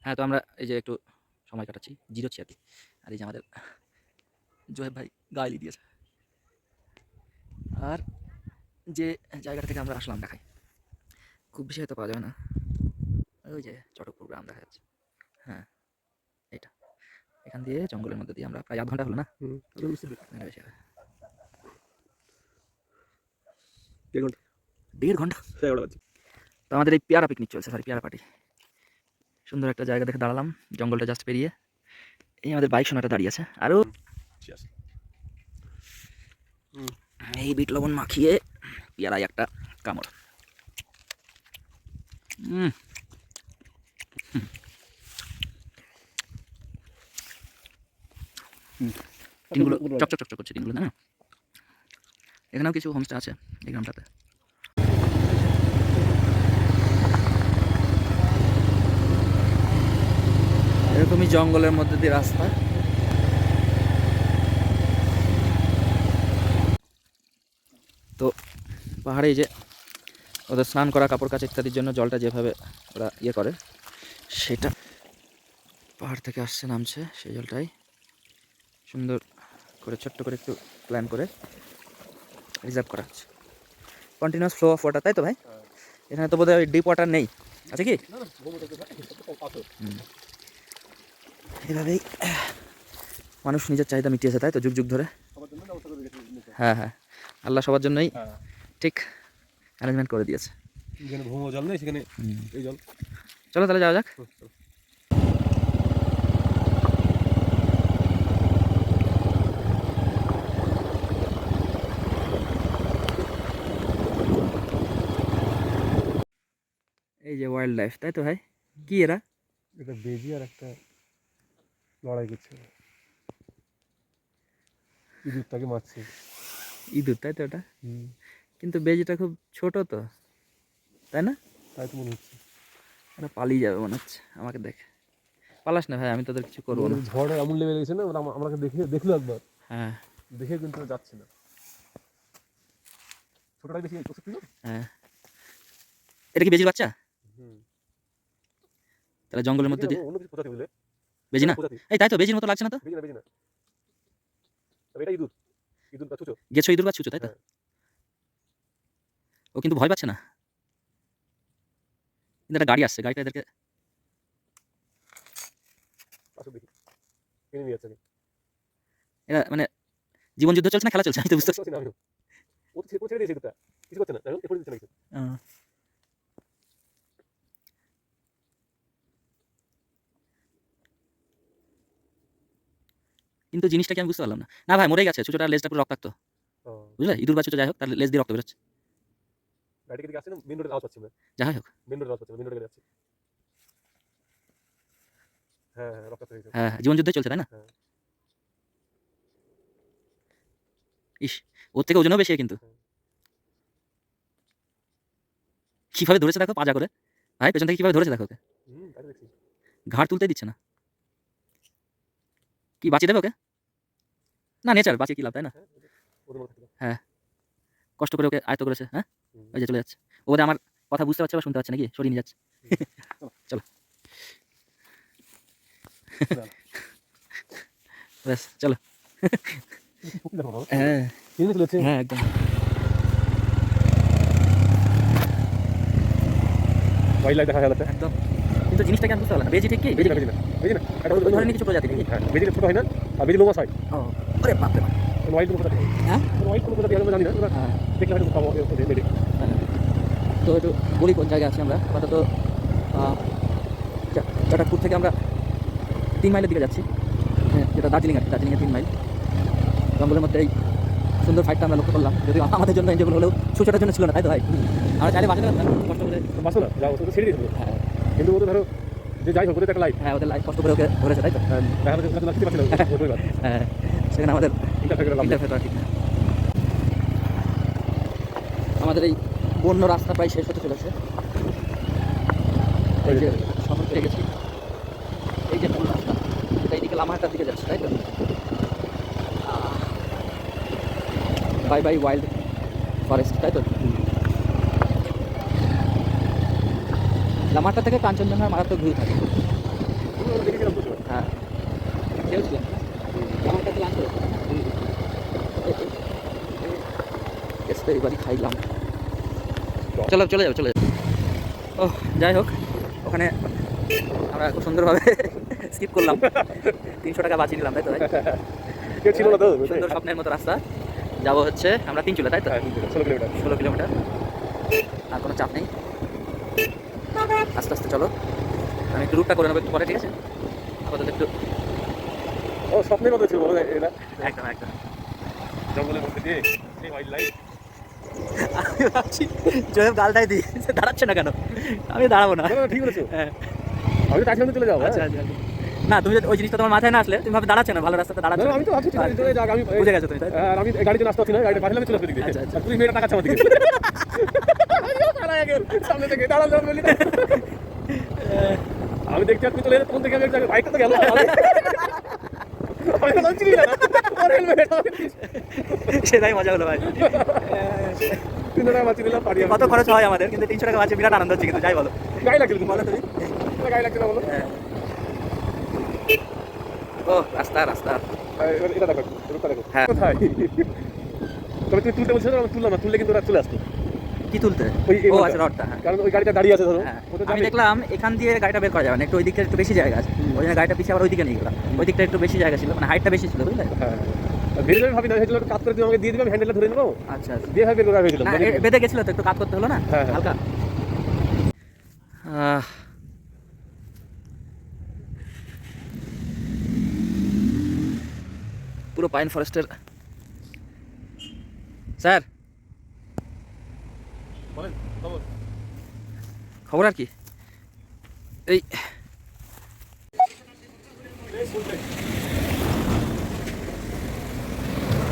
হ্যাঁ, তো আমরা এই যে একটু সময় কাটাচ্ছি, জিরোচ্ছি আরকি। আর এই যে আমাদের জোহেব ভাই গায়েলি দিয়েছে। আর যে জায়গাটা থেকে আমরা আসলাম ঢাকায়, খুব বেশি হয়তো পাওয়া যাবে না। ওই যে চটকপুর গ্রাম দেখা যাচ্ছে। হ্যাঁ, এইটা। এখান দিয়ে জঙ্গলের মধ্যে দিয়ে আমরা প্রায় ০.৫ ঘন্টা হলো না? না, বেশি হবে। ১.৫ ঘন্টা। ১.৫ ঘন্টা? ১১টা বাজে। তো আমাদের এই পেয়ারা পিকনিক চলছে, সরি পেয়ারা পার্টি। সুন্দর একটা জায়গা দেখে দাঁড়ালাম, জঙ্গলটা জাস্ট পেরিয়ে। এই আমাদের বাইক সোনাটা দাঁড়িয়ে আছে। আরও চিয়ার্স। এই বিট লবণ মাখিয়ে পেয়ারায় একটা কামড়। হুম। টিনগুলো চকচক চকচক করছে, টিনগুলো না? এখানেও কিছু হোমস্টে আছে এই গ্রামটাতে। এরকমই জঙ্গলের মধ্যে দিয়ে রাস্তা। তো পাহাড়ে এই যে ওদের স্নান করা, কাপড় কাচা ইত্যাদির জন্য জলটা যেভাবে ওরা ইয়ে করে, সেটা পাহাড় থেকে আসছে, নামছে, সেই জলটাই সুন্দর করে ছোট্ট করে একটু প্ল্যান করে রিজার্ভ করা হচ্ছে। কন্টিনিউয়াস ফ্লো অফ ওয়াটার, তাই তো ভাই? এখানে তো বোধহয় ডিপ ওয়াটার নেই, আছে কি? এভাবেই মানুষ নিজের চাহিদা মিটিয়েছে, তাই তো, যুগ যুগ ধরে। হ্যাঁ হ্যাঁ, আল্লাহ সবার জন্যই ঠিক অ্যারেঞ্জমেন্ট করে দিয়েছে। যেখানে ভৌম জল নেই সেখানে এই জল। চলো তাহলে যাওয়া যাক। এই যে ওয়াইল্ড লাইফ, তাই তো ভাই? কি এরা? এটা বেজি আর একটা লড়াই করছে, ইঁদুরটাকে মারছে। ইঁদুর, তাই তো ওটা? কিন্তু বেজিটা খুব ছোট তো, তাই না? তাই তো মনে হচ্ছে। ওরা পালিয়ে যাবে মনে হচ্ছে আমাকে দেখে। পালাস না ভাই, আমি তোদের কিছু করবো না। ঝড়ে এমন লেভেল গেছে না, আমাকে দেখলো একবার, হ্যাঁ দেখে কিন্তু যাচ্ছে না। ছোটটাই বেশি প্রস্তুত। হ্যাঁ, এটা কি বেজির বাচ্চা? তাহলে জঙ্গলের মধ্যে দিয়ে অন্য কিছু প্রজাতি বুঝলে? বেজি না? এই তাই তো, বেজির মতো লাগছে না তো? বেজি না। তবে এটা ইঁদুর, ইঁদুর বা ছুঁচো। গেছো ইঁদুর বা ছুঁচো, তাই তো? ও কিন্তু ভয় পাচ্ছে না। কিন্তু একটা গাড়ি আসছে, গাড়িটা এদেরকে এরা মানে জীবন যুদ্ধ চলছে না খেলা চলছে, আমি তো বুঝতে পারছি না। কিছু করছে না, এরপরে দিচ্ছে না কিছু। কিন্তু জিনিসটা কি আমি বুঝতে পারলাম না। না ভাই, মরে গেছে, ছুঁচোটার লেজটা পুরো রক্তাক্ত, বুঝলে? ইঁদুর বা ছুঁচো যাই হোক, তার লেজ দিয়ে রক্ত বেরোচ্ছে। গাড়িটা দিকে আসছে না, মেন রোডের আওয়াজ পাচ্ছি না। যাই হোক, মেন রোডের আওয়াজ পাচ্ছি না, মেন রোডে যাচ্ছে। হ্যাঁ হ্যাঁ, রক্তাক্ত হয়েছে। হ্যাঁ জীবন যুদ্ধই চলছে, তাই না? ইস, ওর থেকে ওজনও বেশি কিন্তু। কিভাবে ধরেছে দেখো, পাজা করে। ভাই পেছন থেকে কিভাবে ধরেছে দেখো ওকে, ঘাড় তুলতেই দিচ্ছে না। কি বাঁচিয়ে দেবে ওকে? না, নেচার, বাঁচিয়ে কি লাভ, তাই না? হ্যাঁ, কষ্ট করে ওকে আয়ত্ত করেছে। হ্যাঁ, ওই যে চলে যাচ্ছে। ও বোধহয় আমার কথা বুঝতে পারছে বা শুনতে পাচ্ছে নাকি, সরিয়ে নিয়ে যাচ্ছে। চলো ব্যাস, চলো। হ্যাঁ হ্যাঁ, একদম। একদম। কিন্তু জিনিসটা কি আমি বুঝতে পারলাম না, বেজি ঠিক কি? বেজি না, ওই ধরনের কিছু প্রজাতি নাকি? বেজি ছোট হয় না, আর বেজি লোমাস হয়। ও, ওরে বাপ রে বাপ। হোয়াইট কোনো প্রজাতি। হ্যাঁ, হোয়াইট কোনো প্রজাতি আমি জানি না, হ্যাঁ দেখলে হয়তো খাবো বেজি। তো একটু বলি কোন জায়গায় আছি আমরা। আপাতত চটকপুর থেকে আমরা 3 মাইলের দিকে যাচ্ছি, যেটা দার্জিলিং আর কি, দার্জিলিংয়ে 3 মাইল। জঙ্গলের মধ্যে এই সুন্দর ফাইটটা আমরা লক্ষ্য করলাম, যদিও আমাদের জন্য এনজয়েবল হলেও ছুঁচোটার জন্য ছিল না, তাই তো ভাই? আমরা চাইলে বাঁচাতে পারতাম, কষ্ট করে বাঁচো না, যাও ওটা ছেড়ে দিয়েছিল। হ্যাঁ, কিন্তু ও তো ধরো যে যাই হোক ওদের একটা লাইফ। হ্যাঁ ওদের লাইফ কষ্ট করে ওকে ধরেছে, তাই তো? হ্যাঁ, সেখানে আমাদের ইন্টারফেয়ার করা ঠিক না। আমাদের এই বন্য রাস্তা প্রায় শেষ হতে চলেছে। এই যে শহর পেয়ে গেছি, এই যে মূল রাস্তা, এটা এইদিকে লামাহাটার দিকে যাচ্ছে, তাই তো? বাই বাই ওয়াইল্ড ফরেস্ট, তাই তো? লামাহাটা থেকে কাঞ্চনজঙ্ঘার মারাত্মক ভিউ থাকে। দেখেছিলাম তো সব। হ্যাঁ খেয়েছিলাম আমার কাছে লাগতো এসে এবারই খাইলাম। চলো চলে যাবো চলে যাবো। ও যাই হোক ওখানে আমরা খুব সুন্দরভাবে স্কিপ করলাম 300 টাকা বাঁচিয়ে নিলাম তাই তো ভাই? কেউ ছিল না তো সুন্দর স্বপ্নের মতো রাস্তা যাবো হচ্ছে আমরা 3 চলে তাই তো 16 কিলোমিটার 16 কিলোমিটার আর কোনো চাপ নেই আস্তে আস্তে চলো আমি একটু রুটটা করে নেবো একটু পরে ঠিক আছে আপাতত একটু ও স্বপ্নের মতো ছিল বলো এটা একদম একদম জঙ্গলের মধ্যে দিয়ে সেই ওয়াইল্ড লাইফ আমি ভাবছি জয়েব গালটাই দিই সে দাঁড়াচ্ছে না কেন আমি দাঁড়াবো না ঠিক বলেছো হ্যাঁ আমি তো চাইছিলাম তো চলে যাবো আচ্ছা আচ্ছা আচ্ছা। না তুমি যদি ওই জিনিসটা তোমার মাথায় না আসলে তুমি ভাবে দাঁড়াচ্ছে না ভালো রাস্তাতে দাঁড়াচ্ছে না। আমি তো ভাবছি চলে যাক আমি বুঝে গেছো তুমি তাই তো? আর আমি গাড়িতে আসতে পারছি না গাড়িটা পাঠালাম চলে আসবে দিকে আচ্ছা, আচ্ছা। পুলিশ মেয়েটা টাকা চাওয়া দিকে সামনে থেকে দাঁড়ান দাঁড়ান বলি আমি দেখছি আপনি চলে এলে তখন থেকে আমি বাইকটা তো গেল সেটাই মজা হলো ভাই 300 টাকা বাঁচিয়ে দিলাম পারি কত খরচ হয় আমাদের কিন্তু 300 টাকা বাঁচিয়ে বিরাট আনন্দ হচ্ছে কিন্তু যাই বলো গাড়ি লাগছিল বলো তুমি গাড়ি লাগছিল বলো ও রাস্তা রাস্তা এটা দেখো রূপটা দেখো হ্যাঁ। কোথায় তবে তুমি তুলতে বলছো না তুললাম না তুললে কিন্তু ওরা চলে আসতো কি তুলতে ওই এই ও রোডটা। আচ্ছা রডটা হ্যাঁ কারণ ওই গাড়িটা দাঁড়িয়ে আছে ধরো হ্যাঁ ও তো আমি জানে। দেখলাম এখান দিয়ে গাড়িটা বের করা যাবে না একটু ওই দিকটা একটু বেশি জায়গা আছে ওই জন্য গাড়িটা পিছিয়ে আবার ওই দিকে নিয়ে গেলাম ওই দিকটা একটু বেশি জায়গা ছিল মানে হাইটটা বেশি ছিল বুঝলে হ্যাঁ ধীরে ধীরে ভাবি না সেগুলো কাজ করে দিয়ে আমাকে দিয়ে দিবে আমি হ্যান্ডেলটা ধরে নেবো আচ্ছা আচ্ছা দিয়ে ভাবে বের ভেবেছিলাম না বেঁধে গেছিল তো একটু কাজ করতে হলো না হ্যাঁ, হ্যাঁ। হালকা পুরো পাইন ফরেস্টের স্যার বলেন খবর খবর আর কি এই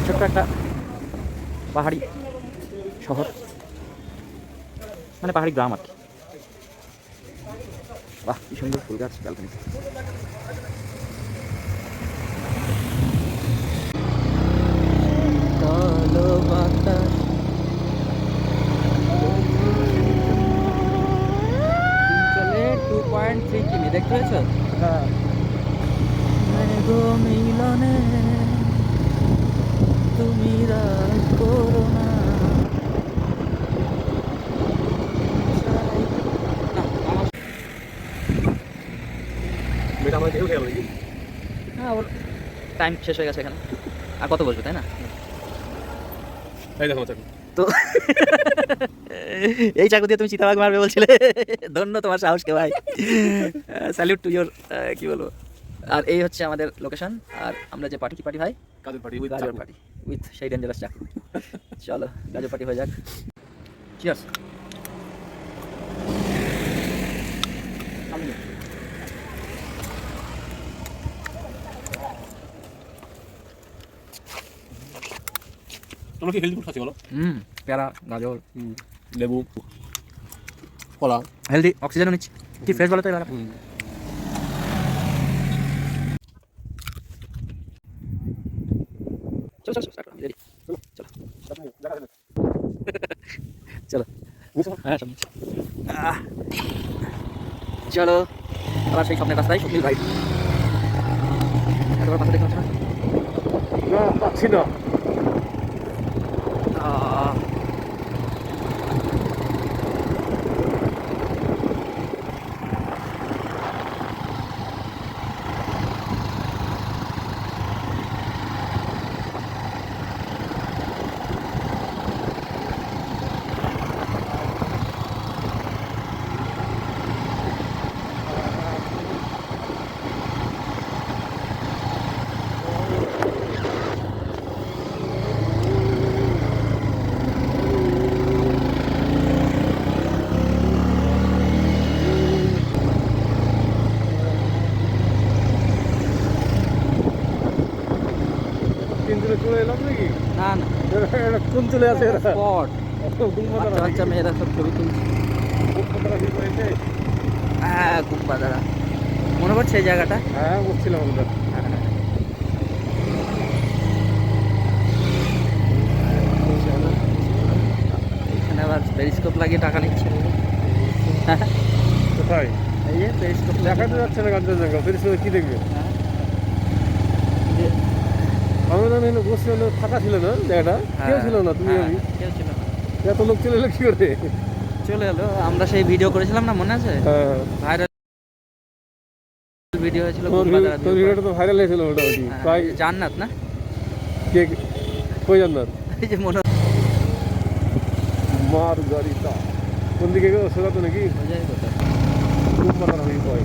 ছোট্ট একটা পাহাড়ি শহর মানে পাহাড়ি গ্রাম আর কি বাহ কি সুন্দর ফুল গাছ ব্যালকনি চলে 2.3 কিমি দেখতে পেয়েছো হ্যাঁ মিলনে তুমি রাগ করো না মেয়েটা আমার কেউ খেয়াল নাকি হ্যাঁ ওর টাইম শেষ হয়ে গেছে এখানে আর কত বসবে তাই না এই দেখো চাকু তো এই চাকু দিয়ে তুমি চিতাবাঘ মারবে বলছিলে ধন্য তোমার সাহসকে ভাই স্যালিউট টু ইয়োর কি বলবো আর এই হচ্ছে আমাদের লোকেশন আর আমরা যে পার্টি কি পার্টি ভাই কাজের পার্টি ওই গাজর পার্টি উইথ সেই ডেঞ্জারাস চাকু চলো গাজর পার্টি হয়ে যাক চিয়ার্স তোমরা কি হেলদি ফুড খাচ্ছি বলো পেয়ারা গাজর লেবু কলা হেলদি অক্সিজেনও নিচ্ছি কি ফ্রেশ বলো তো এবার চলো চলো স্টার্ট রেডি চলো চলো হ্যাঁ সামনে চলো আবার সেই স্বপ্নের রাস্তায় স্বপ্নের রাইড এতবার পাশে দেখতে পাচ্ছ না না পাচ্ছি না কিন্তু চলে এলাম নাকি না না কোন চলে আসে এরা স্পট গুমবাদারা বাচ্চা বাচ্চা মেয়েরা সব ছবি তুলছে গুমবাদারা ভিড় হয়েছে হ্যাঁ গুম্বাদারা মনে পড়ছে এই জায়গাটা হ্যাঁ বলছিলাম আমরা এখানে আবার পেরিস্কোপ লাগিয়ে টাকা নিচ্ছে কোথায় এই যে স্টোভ দেখাতে যাচ্ছে না কাঞ্চনজঙ্ঘা, ফেরিস কি দেখবে? হ্যাঁ আমরা জানি না, বসে হলো ফাঁকা ছিল না জায়গাটা, কেউ ছিল না, তুমি আমি কেউ ছিল না, এত লোক চলে এলো কি করে? চলে এলো। আমরা সেই ভিডিও করেছিলাম না, মনে আছে? হ্যাঁ, ভাইরাল ভিডিও হয়েছিল তোর গুলবাদারা তোর ভিউ ভিডিওটা তো ভাইরাল হয়েছিল মোটামুটি প্রায়। জান্নাত না, কে কই জান্নাত? এই যে মনে মার গাড়িটা কোন দিকে গো? সোজা তো নাকি? বোঝাই কোথায়। খুব মাথা হয়ে পড়ে।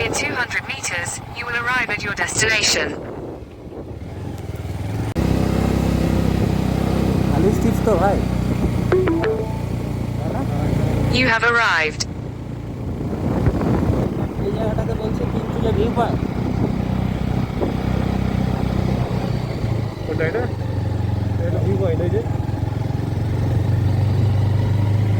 In 200 meters, you will arrive at your destination. খালি স্টিপস তো ভাই। You have arrived. এই জায়গাটাকে বলছে তিনচুলে ভিউ পয়েন্ট। কোনটা এটা? এটা ভিউ পয়েন্ট এই যে।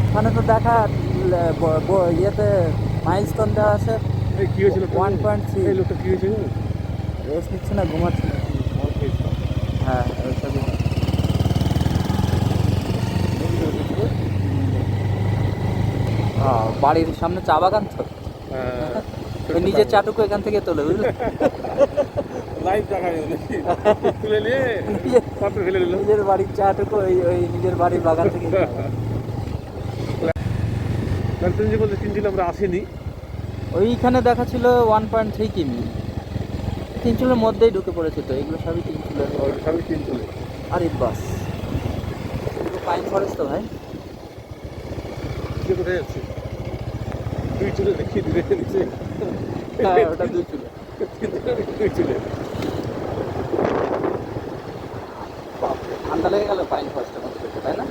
ওখানে তো দেখা ইয়েতে মাইলস্টোন দেওয়া আছে এই কি হয়েছিল? 1.3। এই লোকটা কি হয়েছিল? রেস্ট নিচ্ছে না, ঘুমাচ্ছে না। হ্যাঁ ওইটা বাড়ির সামনে চা বাগান তো, ওই নিজের চাটুকু এখান থেকে তোলে, বুঝলে? লাইভ দেখা গেল নাকি? তুলে নিয়ে পাত্র ফেলে দিল। নিজের বাড়ির চাটুকু ওই ওই নিজের বাড়ির বাগান থেকে তুমি যে বলতে 3 দিন আমরা আসিনি, ওইখানে দেখা ছিল 1.3 কিমি। তিনচুলের মধ্যেই ঢুকে পড়েছে তো, এগুলো সবই তিনচুলের। সবই 3 চলে। আরে বাস, এগুলো পাইন ফরেস্ট তো ভাই। যে কোথায় যাচ্ছে? 2 চলে দেখি দূরে নিচে। হ্যাঁ ওটা দুই চুলে। 2 চলে। ঠান্ডা লেগে গেল পাইন ফরেস্টের মধ্যে ঢুকে, তাই না?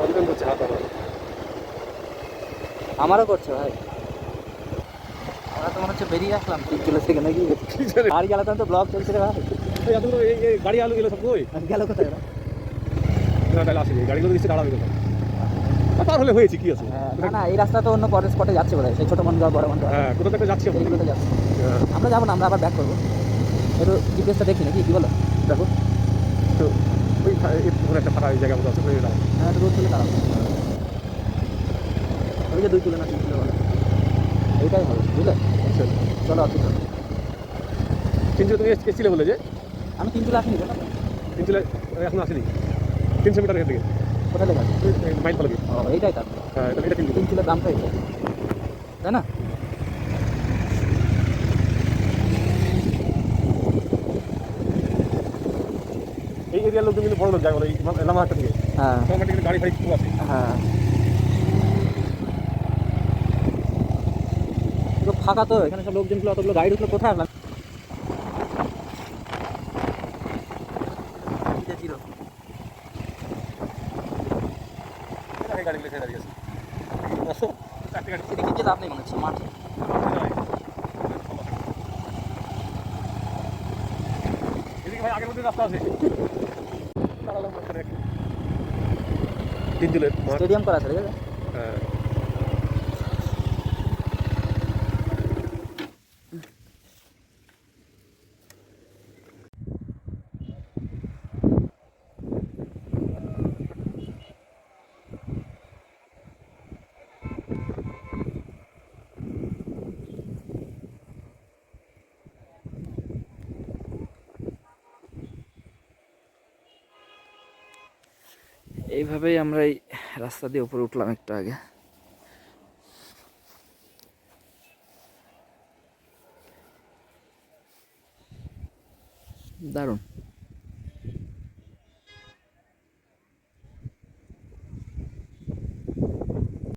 অন্ধকার করছে হাত আমার। আমারও করছে ভাই। আমরা তো মনে হচ্ছে বেরিয়ে আসলাম তিনচুলে থেকে নাকি। কি জানি। গাড়ি চালাতাম তো ব্লগ চলছে রে ভাই। এতগুলো এই গাড়ি আলু গেলে সব কই? গেল কোথায় ওরা? না তাহলে আসেনি, গাড়িগুলো নিশ্চয়ই দাঁড়াবে কোথাও। তার হলে হয়েছে কি আছে? না না, এই রাস্তা তো অন্য পরের স্পটে যাচ্ছে বোধ হয়, সেই ছোটো মনগাঁও বড় মনগাঁও হ্যাঁ, কোথাও তো একটা যাচ্ছি আমরা। এইগুলোতে যাচ্ছে। হ্যাঁ, আমরা যাবো না, আমরা আবার ব্যাক করবো। একটু জিপিএসটা দেখি নাকি, কি বলো? দেখো তো ওই ওখানে একটা ফাঁকা জায়গা মতো আছে, ওই দাঁড়াও। হ্যাঁ একটু রোদ তুলে দাঁড়াবো। ওই যে 2 তুলে না 3 তুলে বলো, এইটাই হবে, বুঝলে? আচ্ছা, চলো অতি চলো। 3 চলে তুমি এসেছিলে বলে যে? আমি 3 তুলে আসিনি, জানো তো? 3 চলে এখন আসেনি। 300 মিটার এখান থেকে কোথায় লেখা আছে? মাইল পালাবি। ও এইটাই তারপরে হ্যাঁ, এটা 3 3 তুলের দামটা এইটা, তাই না? এই এরিয়ার লোকজন কিন্তু বড় লোক যায় বলে, এই লামাহাটটা থেকে। হ্যাঁ লামাহাটে কিন্তু গাড়ি ফাড়ি খুব আছে। হ্যাঁ, পুরো ফাঁকা তো, এখানে সব লোকজনগুলো, অতগুলো গাড়ি ঢুকলো, কোথায় আসলাম? গাড়িগুলো এখানে দাঁড়িয়ে আছে। আসো, 4টে গাড়ি। এদিকে যে লাভ নেই মনে হচ্ছে, মাঠ। এদিকে ভাই আগের মধ্যে রাস্তা আছে। দাঁড়ালাম ওখানে একটু। 3 চলে মাঠ। স্টেডিয়াম করা আছে, ঠিক আছে? হ্যাঁ। এইভাবেই আমরা এই রাস্তা দিয়ে উপরে উঠলাম একটু আগে। দারুণ।